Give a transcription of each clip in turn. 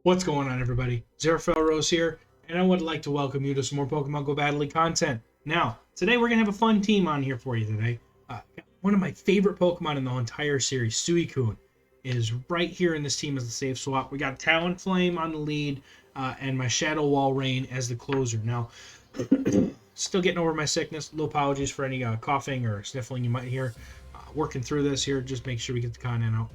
What's going on, everybody? Rose here, and I would like to welcome you to some more Pokemon Go Battle League content. Now, today we're going to have a fun team on here for you today. One of my favorite Pokemon in the entire series, Suicune, is right here in this team as the safe swap. We got Talonflame on the lead, and my Shadow Walrein as the closer. Now, still getting over my sickness. Little apologies for any coughing or sniffling you might hear. Working through this here, just make sure we get the content out.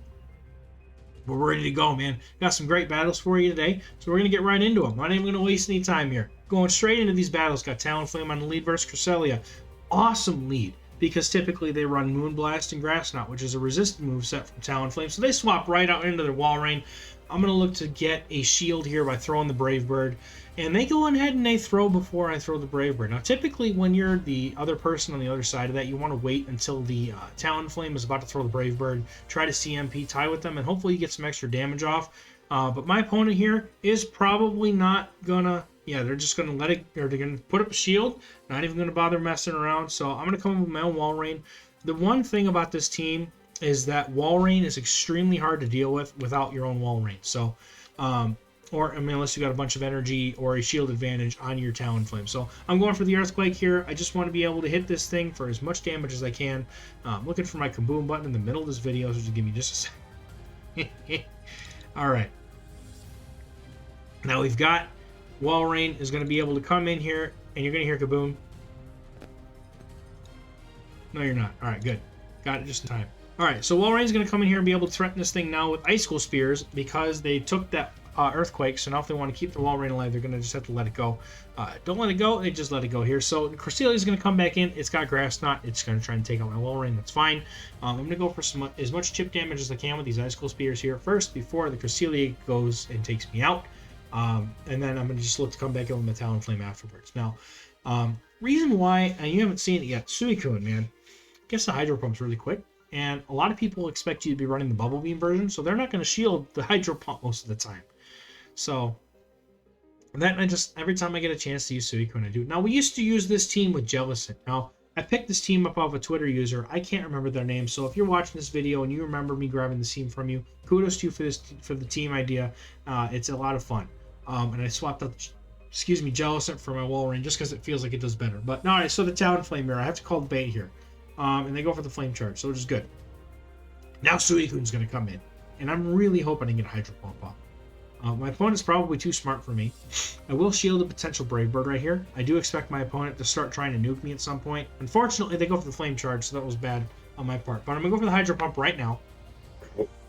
We're ready to go, man. Got some great battles for you today, so we're going to get right into them. I'm not even going to waste any time here. Going straight into these battles. Got Talonflame on the lead versus Cresselia. Awesome lead, because typically they run Moonblast and Grass Knot, which is a resistant moveset from Talonflame, so they swap right out into their Walrein. I'm going to look to get a shield here by throwing the Brave Bird, and they go ahead and they throw before I throw the Brave Bird. Now, typically when you're the other person on the other side of that, you want to wait until the Talonflame is about to throw the Brave Bird, try to CMP tie with them, and hopefully you get some extra damage off. But my opponent here is probably not gonna, they're just gonna let it, or they're gonna put up a shield, not even gonna bother messing around. So I'm gonna come in with my own Walrein. The one thing about this team is that Walrein is extremely hard to deal with without your own Walrein. So, unless you got a bunch of energy or a shield advantage on your Talonflame. So I'm going for the Earthquake here. I just want to be able to hit this thing for as much damage as I can. Looking for my Kaboom button in the middle of this video, so just give me just a second. All right. Now we've got Walrein is going to be able to come in here, and you're going to hear Kaboom. No, you're not. All right, good. Got it just in time. Alright, so Walrein's going to come in here and be able to threaten this thing now with Icicle Spears because they took that Earthquake, so now if they want to keep the Walrein alive, they're going to just have to let it go. Don't let it go, they just let it go here. So Cresselia is going to come back in. It's got Grass Knot. It's going to try and take out my Walrein. That's fine. I'm going to go for as much chip damage as I can with these Icicle Spears here first before the Cresselia goes and takes me out. And then I'm going to just look to come back in with my Talonflame afterwards. Now, reason why, and you haven't seen it yet, Suicune, man. I guess the Hydro Pump's really quick. And a lot of people expect you to be running the Bubble Beam version, so they're not going to shield the Hydro Pump most of the time. So, that every time I get a chance to use Suicune, I do. Now, we used to use this team with Jellicent. Now, I picked this team up off a Twitter user. I can't remember their name, so if you're watching this video and you remember me grabbing the team from you, kudos to you for the team idea. It's a lot of fun. And I swapped out, Jellicent for my Walrein just because it feels like it does better. But, no, alright, so the Talonflame here, I have to call the bait here. And they go for the Flame Charge, so which is good. Now Suicune's going to come in, and I'm really hoping I get a Hydro Pump up. My opponent's probably too smart for me. I will shield a potential Brave Bird right here. I do expect my opponent to start trying to nuke me at some point. Unfortunately, they go for the Flame Charge, so that was bad on my part. But I'm going to go for the Hydro Pump right now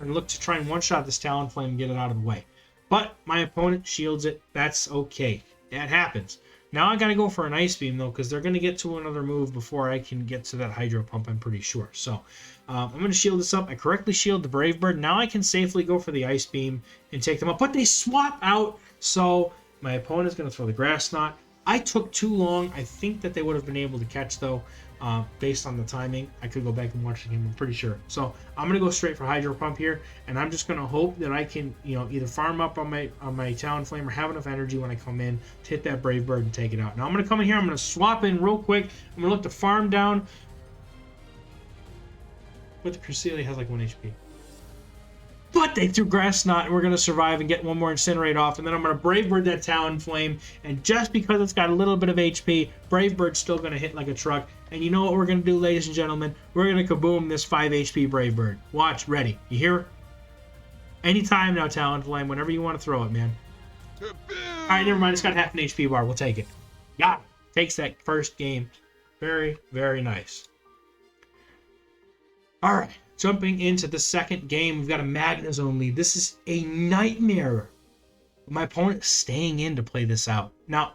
and look to try and one-shot this Talonflame and get it out of the way. But my opponent shields it. That's okay. That happens. Now I gotta go for an Ice Beam though, because they're gonna get to another move before I can get to that Hydro Pump, I'm pretty sure. So I'm gonna shield this up. I correctly shield the Brave Bird. Now I can safely go for the Ice Beam and take them up. But they swap out, so my opponent is gonna throw the Grass Knot. I took too long. I think that they would have been able to catch though, based on the timing. I could go back and watch the game, I'm pretty sure. So I'm gonna go straight for Hydro Pump here, and I'm just gonna hope that I can, either farm up on my Talonflame or have enough energy when I come in to hit that Brave Bird and take it out. Now I'm gonna come in here, I'm gonna swap in real quick. I'm gonna look to farm down. But the Cresselia has like 1 HP. But they threw Grass Knot, and we're going to survive and get one more Incinerate off. And then I'm going to Brave Bird that Talonflame. And just because it's got a little bit of HP, Brave Bird's still going to hit like a truck. And you know what we're going to do, ladies and gentlemen? We're going to Kaboom this 5 HP Brave Bird. Watch, ready. You hear? Anytime now, Talonflame, whenever you want to throw it, man. Alright, never mind. It's got half an HP bar. We'll take it. Got it. Takes that first game. Very, very nice. Alright. Jumping into the second game, we've got a Magnezone lead. This is a nightmare. My opponent staying in to play this out. Now,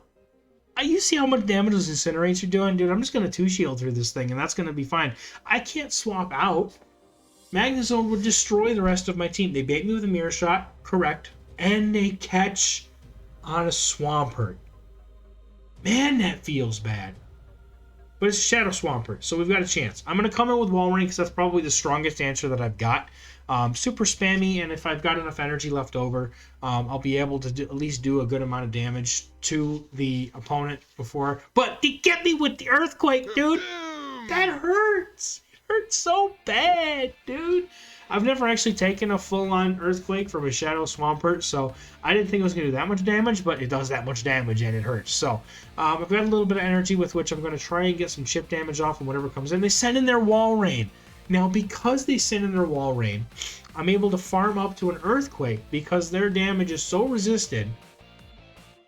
you see how much damage those Incinerates are doing? Dude, I'm just going to 2-shield through this thing, and that's going to be fine. I can't swap out. Magnezone would destroy the rest of my team. They bait me with a Mirror Shot, correct, and they catch on a Swampert. Man, that feels bad. But it's Shadow Swampert, so we've got a chance. I'm going to come in with Walrein because that's probably the strongest answer that I've got. Super spammy, and if I've got enough energy left over, I'll be able to at least do a good amount of damage to the opponent before. But they get me with the Earthquake, dude! That hurts! It hurts so bad, dude. I've never actually taken a full-on Earthquake from a Shadow Swampert, so I didn't think it was going to do that much damage, but it does that much damage and it hurts. So I've got a little bit of energy with which I'm going to try and get some chip damage off and whatever comes in. They send in their Wall Rain. Now, because they send in their Wall Rain, I'm able to farm up to an Earthquake because their damage is so resisted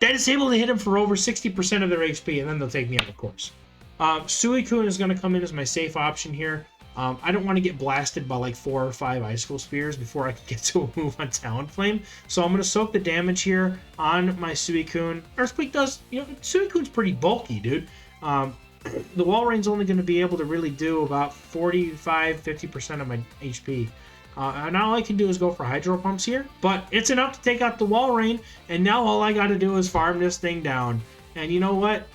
that it's able to hit them for over 60% of their HP, and then they'll take me out, of course. Suicune is going to come in as my safe option here. I don't want to get blasted by like 4 or 5 Icicle Spears before I can get to a move on Talonflame. So I'm going to soak the damage here on my Suicune. Earthquake does, Suicune's pretty bulky, dude. The Wall Rain's only going to be able to really do about 45-50% of my HP. And all I can do is go for Hydro Pumps here, but it's enough to take out the Wall Rain, and now all I got to do is farm this thing down. And you know what?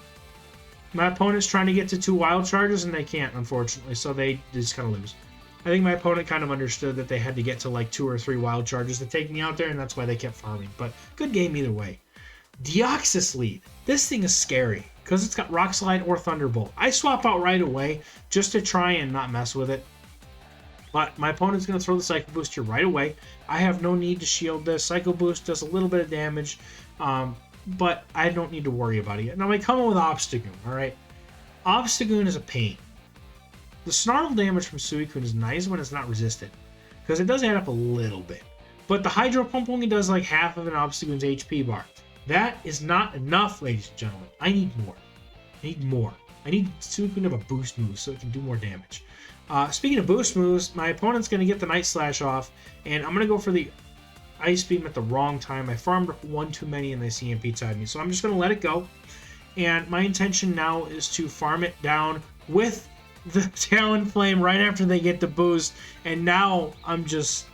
My opponent's trying to get to 2 Wild Charges, and they can't, unfortunately, so they just kind of lose. I think my opponent kind of understood that they had to get to like 2 or 3 Wild Charges to take me out there, and that's why they kept farming. But good game either way. Deoxys lead. This thing is scary because it's got Rock Slide or Thunderbolt. I swap out right away just to try and not mess with it. But my opponent's going to throw the Psycho Boost here right away. I have no need to shield this. Psycho Boost does a little bit of damage, but I don't need to worry about it yet. Now I come in with Obstagoon, alright? Obstagoon is a pain. The Snarl damage from Suicune is nice when it's not resisted, because it does add up a little bit. But the Hydro Pump only does like half of an Obstagoon's HP bar. That is not enough, ladies and gentlemen. I need more. I need more. I need Suicune to have a boost move so it can do more damage. Speaking of boost moves, my opponent's going to get the Night Slash off, and I'm going to go for the Ice Beam at the wrong time. I farmed up one too many and they CMP'd me, so I'm just going to let it go. And my intention now is to farm it down with the Talonflame right after they get the boost. And now I'm just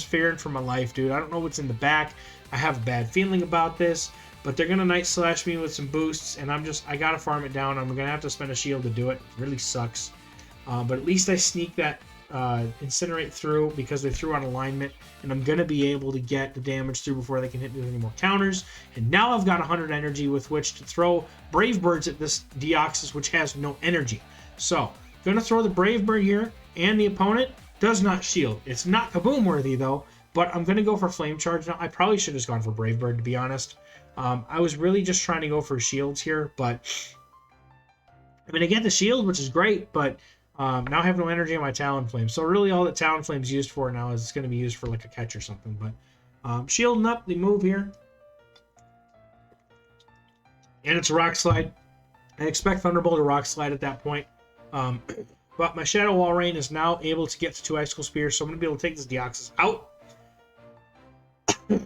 fearing for my life, dude. I don't know what's in the back. I have a bad feeling about this, but they're going to Night Slash me with some boosts, and I got to farm it down. I'm going to have to spend a shield to do it. It really sucks. But at least I sneak that Incinerate through because they threw out alignment, and I'm going to be able to get the damage through before they can hit me with any more counters. And now I've got 100 energy with which to throw Brave Birds at this Deoxys, which has no energy. So, going to throw the Brave Bird here, and the opponent does not shield. It's not Kaboom worthy though, but I'm going to go for Flame Charge now. I probably should have gone for Brave Bird, to be honest. I was really just trying to go for shields here, but I mean, I get the shield, which is great, but now I have no energy on my Talonflame. So really all that Talonflame's used for now is it's going to be used for like a catch or something. But shielding up the move here. And it's a Rock Slide. I expect Thunderbolt or Rock Slide at that point. But my Shadow Wall Rain is now able to get to 2 Icicle Spears, so I'm going to be able to take this Deoxys out.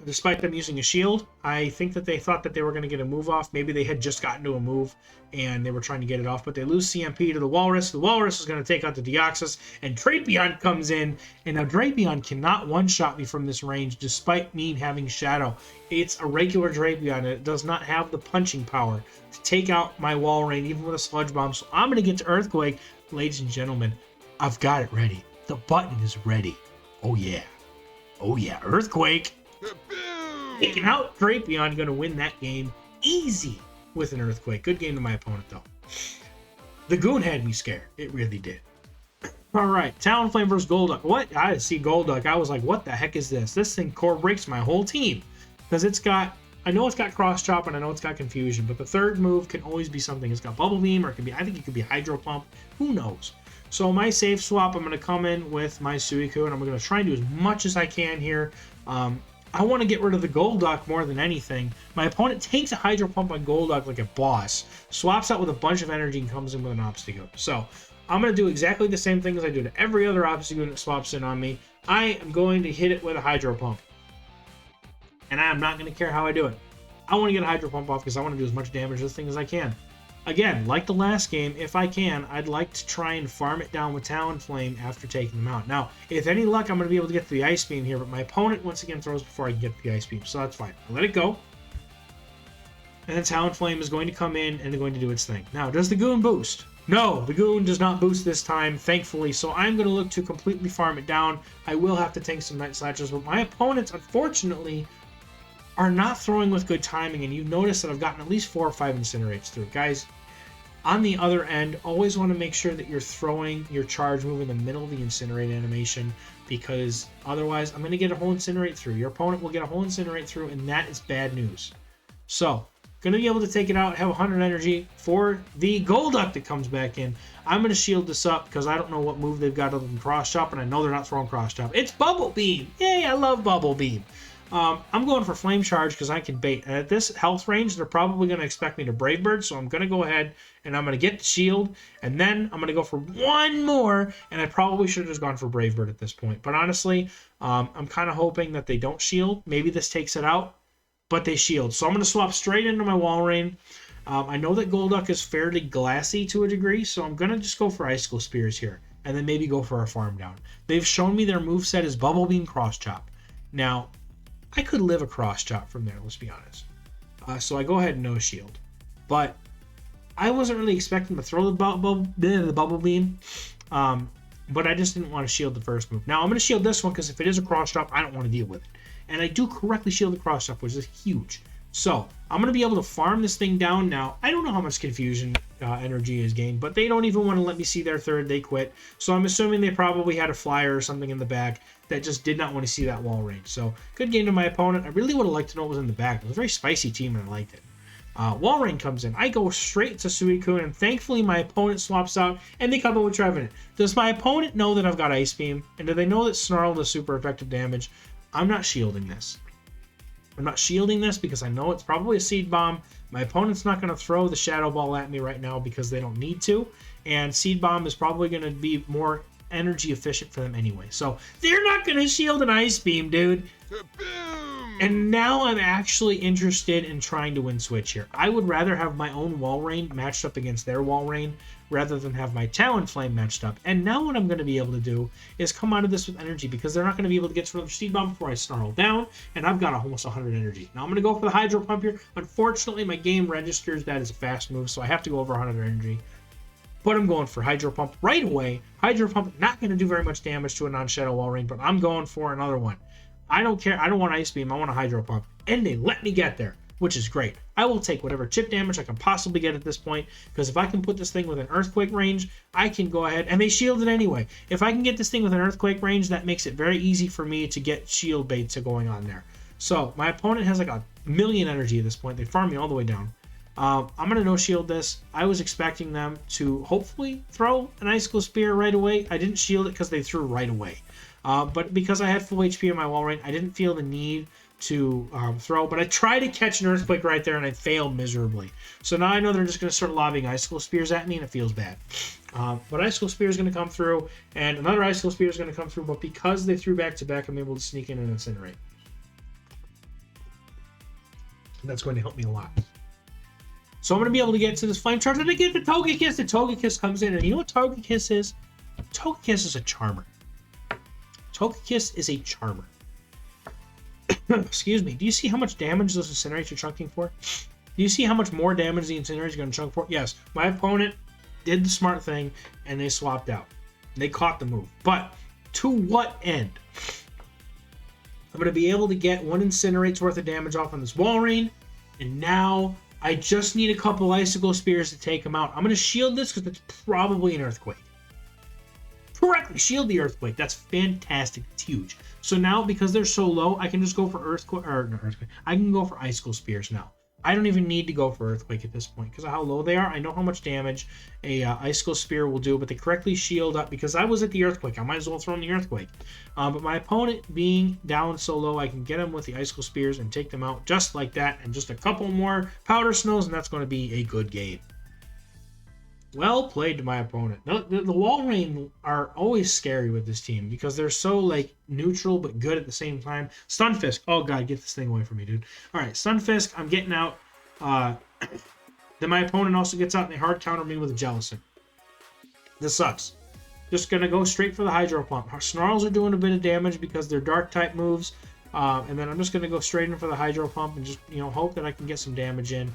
Despite them using a shield, I think that they thought that they were going to get a move off. Maybe they had just gotten to a move and they were trying to get it off, but they lose CMP to the Walrus. The Walrus is going to take out the Deoxys, and Drapion comes in, and now Drapion cannot one-shot me from this range despite me having Shadow. It's a regular Drapion, and it does not have the punching power to take out my Wall Rain, even with a Sludge Bomb, so I'm going to get to Earthquake. Ladies and gentlemen, I've got it ready. The button is ready. Oh yeah. Oh yeah, Earthquake! Taking out Drapion, going to win that game easy with an Earthquake. Good game to my opponent, though. The Goon had me scared. It really did. All right, Talonflame versus Golduck. What? I see Golduck. I was like, what the heck is this? This thing core breaks my whole team. Because it's got, I know it's got Cross Chop and I know it's got Confusion, but the third move can always be something. It's got Bubble Beam, or it could be, I think it could be Hydro Pump. Who knows? So my safe swap, I'm going to come in with my Suicune. I'm going to try and do as much as I can here. I want to get rid of the Golduck more than anything. My opponent takes a Hydro Pump on Golduck like a boss, swaps out with a bunch of energy, and comes in with an Obstagoon. So I'm going to do exactly the same thing as I do to every other Obstagoon that swaps in on me. I am going to hit it with a Hydro Pump. And I'm not going to care how I do it. I want to get a Hydro Pump off because I want to do as much damage to this thing as I can. Again, like the last game, if I can, I'd like to try and farm it down with Talonflame after taking them out. Now, if any luck, I'm going to be able to get to the Ice Beam here, but my opponent once again throws before I can get to the Ice Beam, so that's fine. I'll let it go. And then Talonflame is going to come in and going to do its thing. Now, does the Goon boost? No, the Goon does not boost this time, thankfully, so I'm going to look to completely farm it down. I will have to tank some Night Slashes, but my opponents, unfortunately, are not throwing with good timing, and you've noticed that I've gotten at least 4 or 5 Incinerates through. Guys, On the other end, always want to make sure that you're throwing your charge move in the middle of the Incinerate animation, because otherwise I'm going to get a whole Incinerate through. Your opponent will get a whole Incinerate through, and that is bad news. So, going to be able to take it out, have 100 energy for the Golduck that comes back in. I'm going to shield this up because I don't know what move they've got other than Cross Chop, and I know they're not throwing Cross Chop. It's Bubble Beam! Yay, I love Bubble Beam! I'm going for Flame Charge because I can bait. And at this health range, they're probably going to expect me to Brave Bird, so I'm going to go ahead and I'm going to get the shield, and then I'm going to go for one more, and I probably should have just gone for Brave Bird at this point. But honestly, I'm kind of hoping that they don't shield. Maybe this takes it out, but they shield. So I'm going to swap straight into my Walrein. I know that Golduck is fairly glassy to a degree, so I'm going to just go for Icicle Spears here, and then maybe go for a Farm Down. They've shown me their moveset is Bubble Beam, Cross Chop. Now, I could live a Cross Chop from there, let's be honest. So I go ahead and no shield. But I wasn't really expecting to throw the Bubble Beam, but I just didn't want to shield the first move. Now I'm going to shield this one because if it is a Cross Chop, I don't want to deal with it. And I do correctly shield the Cross Chop, which is huge. So I'm going to be able to farm this thing down now. I don't know how much confusion energy is gained, but they don't even want to let me see their third. They quit. So I'm assuming they probably had a flyer or something in the back that just did not want to see that wall range. So good game to my opponent. I really would have liked to know what was in the back. It was a very spicy team and I liked it. Walrein comes in. I go straight to Suicune, and thankfully my opponent swaps out and they come in with Trevenant. Does my opponent know that I've got Ice Beam? And do they know that Snarl does super effective damage? I'm not shielding this. I'm not shielding this because I know it's probably a Seed Bomb. My opponent's not going to throw the Shadow Ball at me right now because they don't need to. And Seed Bomb is probably going to be more energy efficient for them anyway. So they're not going to shield an Ice Beam, dude. And now I'm actually interested in trying to win Switch here. I would rather have my own Walrein matched up against their Walrein rather than have my Talonflame matched up. And now what I'm going to be able to do is come out of this with energy because they're not going to be able to get to another Seed Bomb before I snarl down, and I've got almost 100 energy. Now I'm going to go for the Hydro Pump here. Unfortunately, my game registers that as a fast move, so I have to go over 100 energy. But I'm going for Hydro Pump right away. Hydro Pump not going to do very much damage to a non-Shadow Walrein, but I'm going for another one. I don't care. I don't want Ice Beam. I want a Hydro Pump. And they let me get there, which is great. I will take whatever chip damage I can possibly get at this point, because if I can put this thing within Earthquake range, I can go ahead, and they shield it anyway. If I can get this thing within Earthquake range, that makes it very easy for me to get shield baits going on there. So my opponent has like a million energy at this point. They farm me all the way down. I'm going to no-shield this. I was expecting them to hopefully throw an Icicle Spear right away. I didn't shield it because they threw right away. But because I had full HP on my Walrein, I didn't feel the need to throw. But I tried to catch an Earthquake right there, and I failed miserably. So now I know they're just going to start lobbing Icicle Spears at me, and it feels bad. But Icicle Spear is going to come through, and another Icicle Spear is going to come through. But because they threw back-to-back, I'm able to sneak in and Incinerate. And that's going to help me a lot. So I'm going to be able to get to this Flame Charge, and I get the Togekiss. The Togekiss comes in, and you know what Togekiss is? Togekiss is a Charmer. Togekiss is a Charmer. Excuse me. Do you see how much damage those Incinerates are chunking for? Do you see how much more damage the Incinerates are going to chunk for? Yes, my opponent did the smart thing, and they swapped out. They caught the move. But to what end? I'm going to be able to get one Incinerate's worth of damage off on this Walrein, and now I just need a couple Icicle Spears to take them out. I'm going to shield this because it's probably an Earthquake. Correctly, shield the Earthquake. That's fantastic. It's huge. So now, because they're so low, I can just go for Earthquake, or not Earthquake. I can go for Icicle Spears now. I don't even need to go for Earthquake at this point because of how low they are. I know how much damage a Icicle Spear will do, but they correctly shield up because I was at the Earthquake. I might as well throw in the Earthquake. But my opponent being down so low, I can get them with the Icicle Spears and take them out just like that, and just a couple more Powder Snows, and that's going to be a good game. Well played to my opponent. The Walrein are always scary with this team because they're so like neutral but good at the same time. Stunfisk. Oh god, get this thing away from me, dude. Alright, Stunfisk, I'm getting out. Then my opponent also gets out and they hard counter me with a Jellicent. This sucks. Just gonna go straight for the Hydro Pump. Our Snarls are doing a bit of damage because they're dark type moves. And then I'm just gonna go straight in for the Hydro Pump and just, hope that I can get some damage in.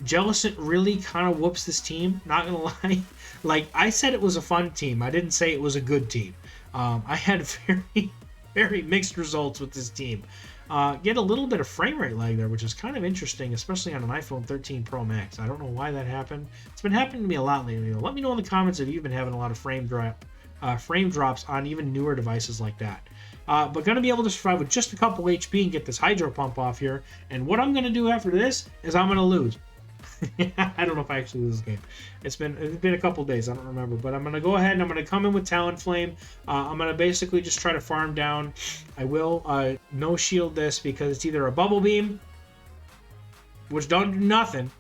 Jellicent really kind of whoops this team, not gonna lie. Like, I said it was a fun team. I didn't say it was a good team. I had very, very mixed results with this team. get a little bit of frame rate lag there, which is kind of interesting, especially on an iPhone 13 Pro Max. I don't know why that happened. It's been happening to me a lot lately. Let me know in the comments if you've been having a lot of frame drops on even newer devices like that. But going to be able to survive with just a couple HP and get this Hydro Pump off here. And what I'm going to do after this is I'm going to lose. I don't know if I actually lose this game. It's been a couple days. I don't remember. But I'm going to go ahead and I'm going to come in with Talonflame. I'm going to basically just try to farm down. I will no shield this because it's either a Bubble Beam, which don't do nothing,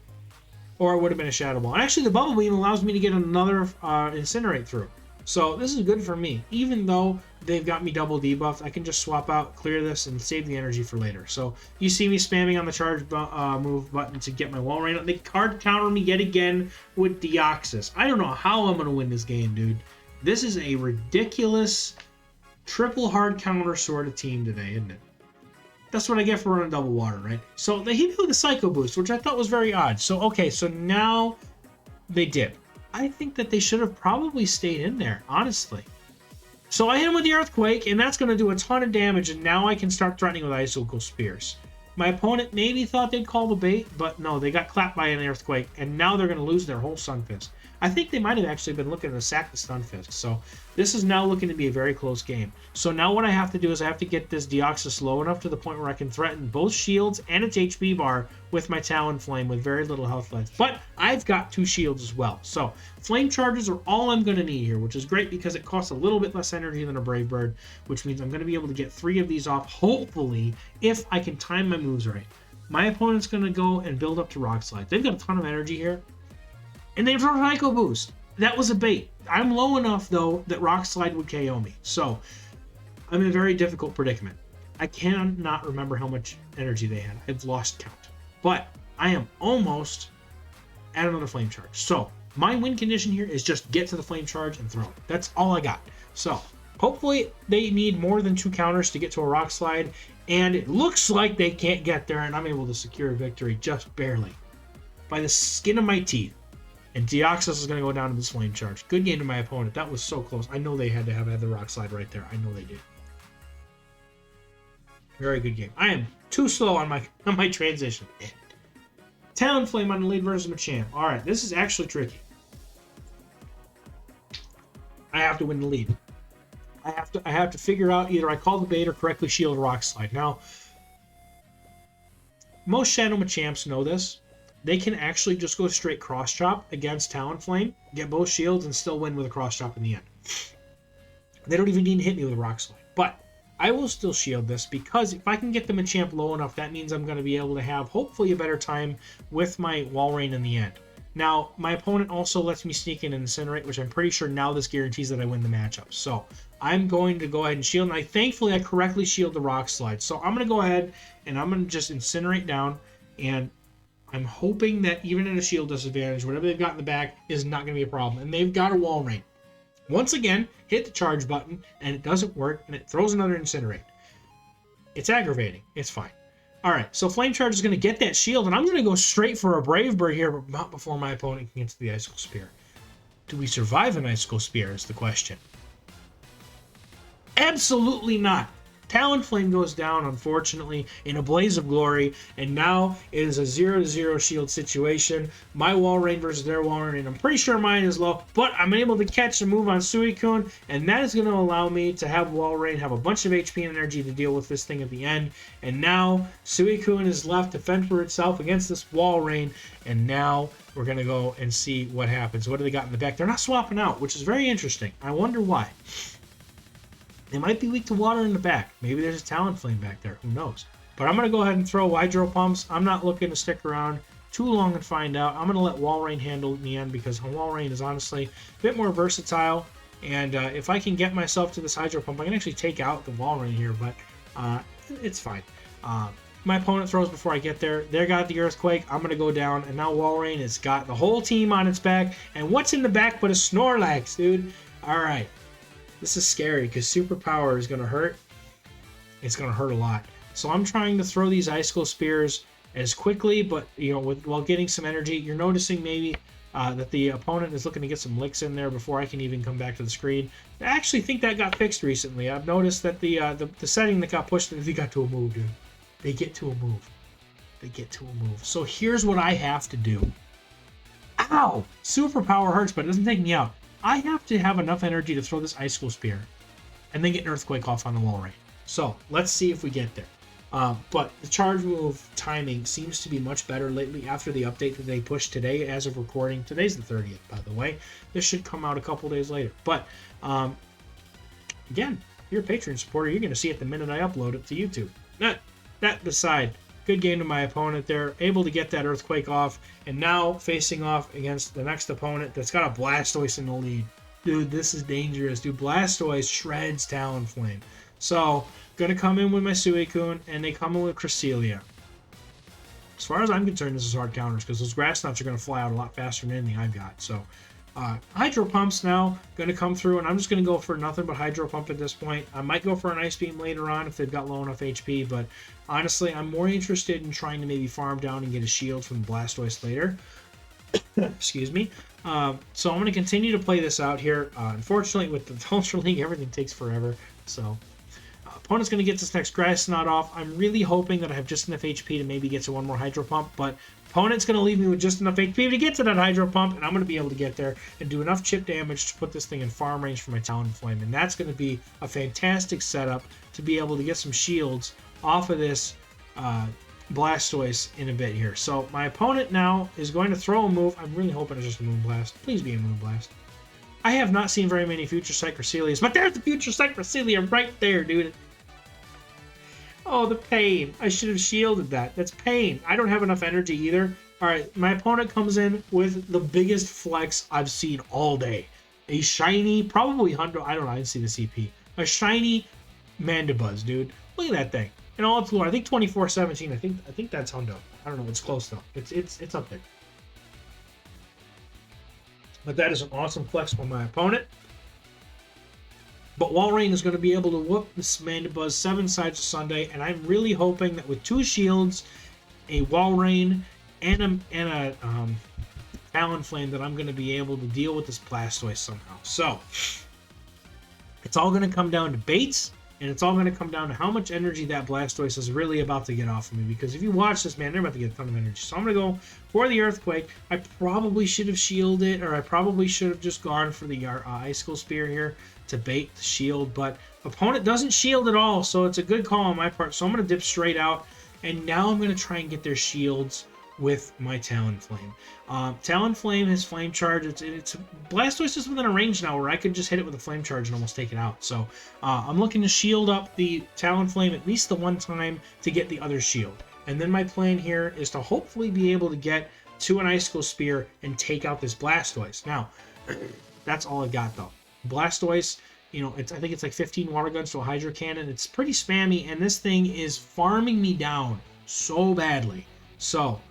or it would have been a Shadow Ball. And actually, the Bubble Beam allows me to get another Incinerate through. So this is good for me. Even though they've got me double debuffed, I can just swap out, clear this, and save the energy for later. So you see me spamming on the charge move button to get my Walrein. They card counter me yet again with Deoxys. I don't know how I'm going to win this game, dude. This is a ridiculous triple hard counter sort of team today, isn't it? That's what I get for running double water, right? So they hit me with a Psycho Boost, which I thought was very odd. So, okay, so now they dip. I think that they should have probably stayed in there, honestly. So I hit him with the Earthquake, and that's going to do a ton of damage, and now I can start threatening with Icicle Spears. My opponent maybe thought they'd call the bait, but no, they got clapped by an Earthquake, and now they're going to lose their whole Stunfisk. I think they might have actually been looking to sack the Stunfisk, so this is now looking to be a very close game. So now what I have to do is I have to get this Deoxys low enough to the point where I can threaten both shields and its HP bar with my Talonflame with very little health left. But I've got 2 shields as well. So Flame Charges are all I'm going to need here, which is great because it costs a little bit less energy than a Brave Bird, which means I'm going to be able to get 3 of these off, hopefully, if I can time my moves right. My opponent's going to go and build up to Rock Slide. They've got a ton of energy here. And they throw a Psycho Boost. That was a bait. I'm low enough, though, that Rock Slide would KO me. So, I'm in a very difficult predicament. I cannot remember how much energy they had. I've lost count. But I am almost at another Flame Charge. So, my win condition here is just get to the Flame Charge and throw it. That's all I got. So, hopefully they need more than 2 counters to get to a Rock Slide. And it looks like they can't get there, and I'm able to secure a victory just barely. By the skin of my teeth. And Deoxys is going to go down to this Flame Charge. Good game to my opponent. That was so close. I know they had to have had the Rock Slide right there. I know they did. Very good game. I am too slow on my transition. Talonflame on the lead versus Machamp. Alright, this is actually tricky. I have to win the lead. I have to figure out either I call the bait or correctly shield Rock Slide. Now, most Shadow Machamps know this. They can actually just go straight Cross Chop against Talonflame, get both shields, and still win with a Cross Chop in the end. They don't even need to hit me with a Rock Slide. But I will still shield this because if I can get the Machamp low enough, that means I'm going to be able to have hopefully a better time with my Walrein in the end. Now, my opponent also lets me sneak in and Incinerate, which I'm pretty sure now this guarantees that I win the matchup. So I'm going to go ahead and shield, and thankfully I correctly shield the Rock Slide. So I'm going to go ahead and I'm going to just Incinerate down, and I'm hoping that even at a shield disadvantage, whatever they've got in the back is not going to be a problem. And they've got a Walrein. Once again, hit the charge button, and it doesn't work, and it throws another Incinerate. It's aggravating. It's fine. Alright, so Flame Charge is going to get that shield, and I'm going to go straight for a Brave Bird here, but not before my opponent can get to the Icicle Spear. Do we survive an Icicle Spear is the question. Absolutely not. Talonflame goes down, unfortunately, in a blaze of glory, and now it is a 0-0 shield situation. My Walrein versus their Walrein, and I'm pretty sure mine is low, but I'm able to catch a move on Suicune, and that is going to allow me to have Walrein have a bunch of HP and energy to deal with this thing at the end. And now Suicune is left to fend for itself against this Walrein, and now we're going to go and see what happens. What do they got in the back? They're not swapping out, which is very interesting. I wonder why. They might be weak to water in the back. Maybe there's a Talonflame back there. Who knows? But I'm going to go ahead and throw Hydro Pumps. I'm not looking to stick around too long and find out. I'm going to let Walrein handle it in the end because Walrein is honestly a bit more versatile. And if I can get myself to this Hydro Pump, I can actually take out the Walrein here, but it's fine. My opponent throws before I get there. They got the Earthquake. I'm going to go down, and now Walrein has got the whole team on its back. And what's in the back but a Snorlax, dude? All right. This is scary because Superpower is going to hurt. It's going to hurt a lot. So I'm trying to throw these Icicle Spears as quickly, but while getting some energy. You're noticing maybe that the opponent is looking to get some licks in there before I can even come back to the screen. I actually think that got fixed recently. I've noticed that the setting that got pushed, they got to a move, dude. They get to a move. They get to a move. So here's what I have to do. Ow! Superpower hurts, but it doesn't take me out. I have to have enough energy to throw this Ice School Spear and then get an Earthquake off on the Walrein. So let's see if we get there. But the charge move timing seems to be much better lately after the update that they pushed today as of recording. Today's the 30th, by the way. This should come out a couple days later. But again, if you're a Patreon supporter, you're going to see it the minute I upload it to YouTube. That beside, good game to my opponent there. Able to get that Earthquake off. And now facing off against the next opponent that's got a Blastoise in the lead. Dude, this is dangerous. Dude, Blastoise shreds Talonflame. So, gonna come in with my Suicune, and they come in with Cresselia. As far as I'm concerned, this is hard counters, because those Grass Nuts are gonna fly out a lot faster than anything I've got. So, Hydro Pump's now gonna come through, and I'm just gonna go for nothing but Hydro Pump at this point. I might go for an Ice Beam later on if they've got low enough HP, but honestly, I'm more interested in trying to maybe farm down and get a shield from Blastoise later. Excuse me. So I'm going to continue to play this out here. Unfortunately, with the Ultra League, everything takes forever. So opponent's going to get this next Grass Knot off. I'm really hoping that I have just enough HP to maybe get to one more Hydro Pump, but opponent's going to leave me with just enough HP to get to that Hydro Pump, and I'm going to be able to get there and do enough chip damage to put this thing in farm range for my Talonflame, and that's going to be a fantastic setup to be able to get some shields off of this Blastoise in a bit here. So my opponent now is going to throw a move. I'm really hoping it's just a Moonblast. Please be a Moonblast. I have not seen very many Future Sight Cresselias, but there's the Future Sight Cresselia right there, dude. Oh, the pain. I should have shielded that. That's pain. I don't have enough energy either. All right, my opponent comes in with the biggest flex I've seen all day. A shiny, probably Hundo. I don't know. I didn't see the CP. A shiny Mandibuzz, dude. Look at that thing. In all its lore, I think 24-17. I think that's Hundo. I don't know. It's close though. It's up there. But that is an awesome flex by my opponent. But Walrein is going to be able to whoop this Mandibuzz 7 sides of Sunday, and I'm really hoping that with 2 shields, a Walrein, and a Talonflame, that I'm going to be able to deal with this Blastoise somehow. So it's all going to come down to baits. And it's all going to come down to how much energy that Blastoise is really about to get off of me. Because if you watch this, man, they're about to get a ton of energy. So I'm going to go for the Earthquake. I probably should have shielded, or I probably should have just gone for the Ice School Spear here to bait the shield. But opponent doesn't shield at all, so it's a good call on my part. So I'm going to dip straight out. And now I'm going to try and get their shields with my Talonflame. Talonflame has Flame Charge. It's Blastoise is within a range now where I could just hit it with a Flame Charge and almost take it out. So I'm looking to shield up the Talonflame at least the one time to get the other shield. And then my plan here is to hopefully be able to get to an Ice School Spear and take out this Blastoise. Now, that's all I've got though. Blastoise, you know, I think it's like 15 Water Guns to a Hydro Cannon. It's pretty spammy, and this thing is farming me down so badly. So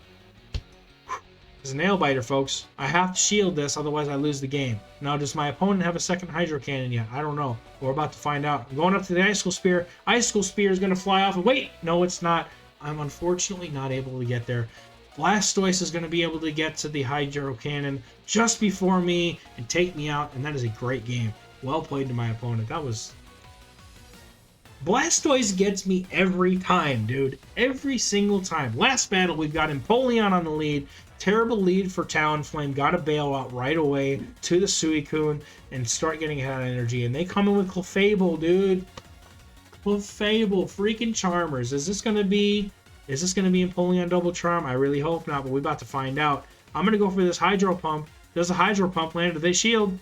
it's a nail biter, folks. I have to shield this, otherwise I lose the game. Now, does my opponent have a second Hydro Cannon yet? I don't know. We're about to find out. I'm going up to the Ice School Spear. Ice School Spear is going to fly off. And wait, no, it's not. I'm unfortunately not able to get there. Blastoise is going to be able to get to the Hydro Cannon just before me and take me out, and that is a great game. Well played to my opponent. That was... Blastoise gets me every time, dude. Every single time. Last battle, we've got Empoleon on the lead. Terrible lead for Talonflame. Got to bail out right away to the Suicune and start getting ahead on energy. And they come in with Clefable, dude. Clefable, freaking Charmers. Is this going to be Empoleon Double Charm? I really hope not, but we're about to find out. I'm going to go for this Hydro Pump. Does a Hydro Pump land? Do they shield?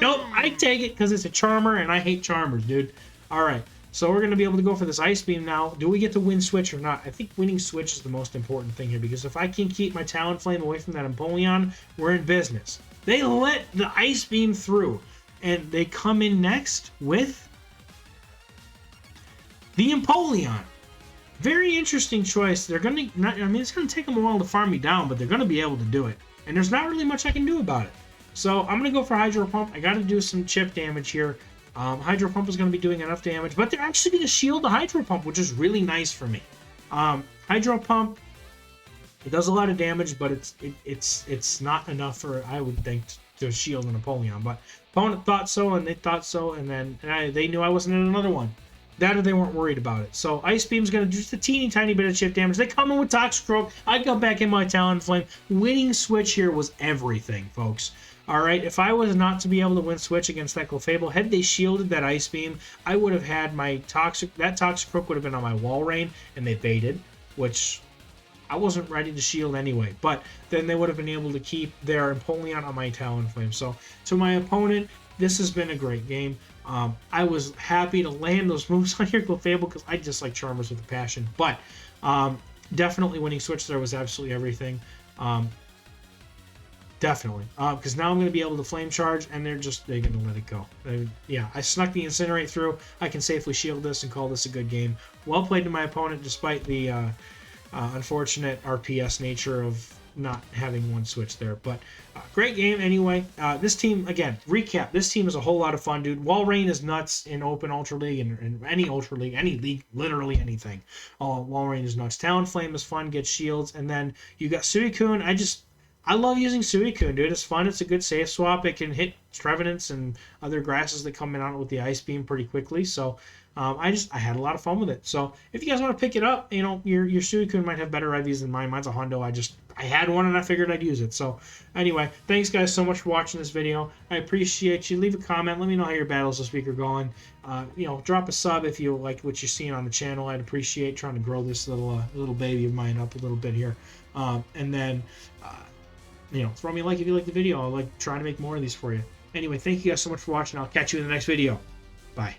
Nope, I take it because it's a Charmer, and I hate Charmers, dude. All right. So we're going to be able to go for this Ice Beam now. Do we get to win Switch or not? I think winning Switch is the most important thing here, because if I can keep my Talonflame away from that Empoleon, we're in business. They let the Ice Beam through, and they come in next with the Empoleon. Very interesting choice. They're going to, I mean, it's going to take them a while to farm me down, but they're going to be able to do it. And there's not really much I can do about it. So I'm going to go for Hydro Pump. I got to do some chip damage here. Hydro Pump is going to be doing enough damage, but they're actually going to shield the Hydro Pump, which is really nice for me. Hydro Pump, it does a lot of damage, but it's not enough for, I would think, to shield an Empoleon. But opponent thought so, and they thought so, and then they knew I wasn't in another one. That or they weren't worried about it. So Ice Beam's going to do just a teeny tiny bit of chip damage. They come in with Toxicroak. I got back in my Talonflame. Winning Switch here was everything, folks. All right, if I was not to be able to win Switch against that Clefable, had they shielded that Ice Beam, I would have had my that Toxicroak would have been on my Walrein, and they baited, which I wasn't ready to shield anyway. But then they would have been able to keep their Empoleon on my Talonflame. So to my opponent, this has been a great game. I was happy to land those moves on your Clefable because I just like Charmers with a passion. But definitely winning Switch there was absolutely everything. Definitely. Because now I'm going to be able to Flame Charge, and they're going to let it go. Yeah, I snuck the Incinerate through. I can safely shield this and call this a good game. Well played to my opponent, despite the unfortunate RPS nature of not having one switch there. But great game anyway. This team, again, recap, this team is a whole lot of fun, dude. Walrein is nuts in Open Ultra League and any Ultra League, any league, literally anything. Walrein is nuts. Talonflame is fun, gets shields. And then you got Suicune. I love using Suicune, dude. It's fun. It's a good safe swap. It can hit Trevenants and other grasses that come in on it with the Ice Beam pretty quickly. So I had a lot of fun with it. So if you guys want to pick it up, you know, your Suicune might have better IVs than mine. Mine's a Hondo. I had one and I figured I'd use it. So anyway, thanks guys so much for watching this video. I appreciate you. Leave a comment. Let me know how your battles this week are going. You know, drop a sub if you like what you're seeing on the channel. I'd appreciate trying to grow this little baby of mine up a little bit here. And then you know, throw me a like if you like the video. I'll trying to make more of these for you. Anyway, thank you guys so much for watching. I'll catch you in the next video. Bye.